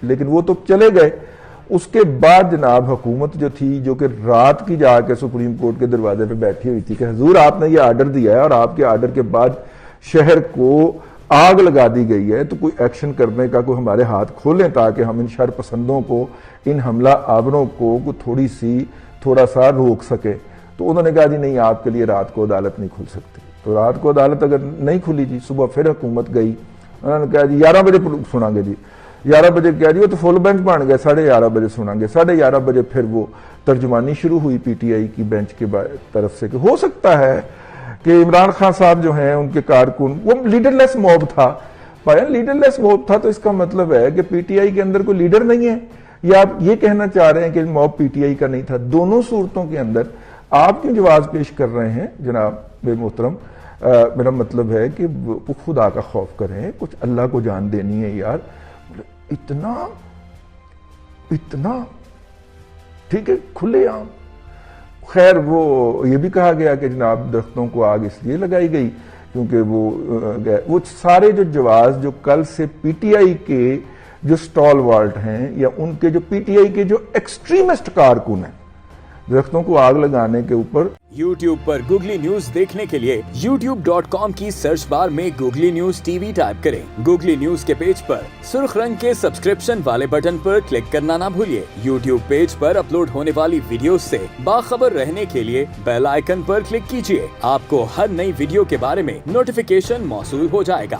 لیکن وہ تو چلے گئے. اس کے بعد جناب حکومت جو تھی جو کہ رات کی جا کے سپریم کورٹ کے دروازے پہ بیٹھی ہوئی تھی کہ حضور آپ نے یہ آرڈر دیا ہے اور آپ کے آرڈر کے بعد شہر کو آگ لگا دی گئی ہے تو کوئی ایکشن کرنے کا کوئی ہمارے ہاتھ کھولیں تاکہ ہم ان شر پسندوں کو ان حملہ آوروں کو تھوڑا سا روک سکے. تو انہوں نے کہا جی نہیں آپ کے لیے رات کو عدالت نہیں کھل سکتی. تو رات کو عدالت اگر نہیں کھلی جی صبح پھر حکومت گئی, انہوں نے کہا جی 11 بجے سنیں گے. جی 11 بجے کیا جی وہ تو فل بینچ بن گئے, 11:30 بجے سنیں گے. 11:30 بجے پھر وہ ترجمانی شروع ہوئی پی ٹی آئی کی بینچ کی طرف سے کہ ہو سکتا ہے کہ عمران خان صاحب جو ہیں ان کے کارکن, وہ لیڈر لیس موب تھا. لیڈر لیس موب تھا تو اس کا مطلب ہے کہ پی ٹی آئی کے اندر کوئی لیڈر نہیں ہے, یا آپ یہ کہنا چاہ رہے ہیں کہ موب پی ٹی آئی کا نہیں تھا؟ دونوں صورتوں کے اندر آپ کیوں جواز پیش کر رہے ہیں جناب بے محترم؟ میرا مطلب ہے کہ خدا کا خوف کریں, کچھ اللہ کو جان دینی ہے یار. اتنا ٹھیک ہے کھلے عام. خیر وہ یہ بھی کہا گیا کہ جناب درختوں کو آگ اس لیے لگائی گئی کیونکہ وہ سارے جو جواز جو کل سے پی ٹی آئی کے جو سٹال والٹ ہیں یا ان کے جو پی ٹی آئی کے جو ایکسٹریمسٹ کارکن ہیں درختوں کو آگ لگانے کے اوپر. یوٹیوب پر گوگلی نیوز دیکھنے کے لیے youtube.com کی سرچ بار میں googly news T V type کریں. گوگلی نیوز کے پیج پر سرخ رنگ کے سبسکرپشن والے بٹن پر کلک کرنا نہ بھولیے. یوٹیوب پیج پر اپلوڈ ہونے والی ویڈیوز سے باخبر رہنے کے لیے بیل آئیکن پر کلک کیجیے. آپ کو ہر نئی ویڈیو کے بارے میں نوٹیفیکیشن موصول ہو جائے گا.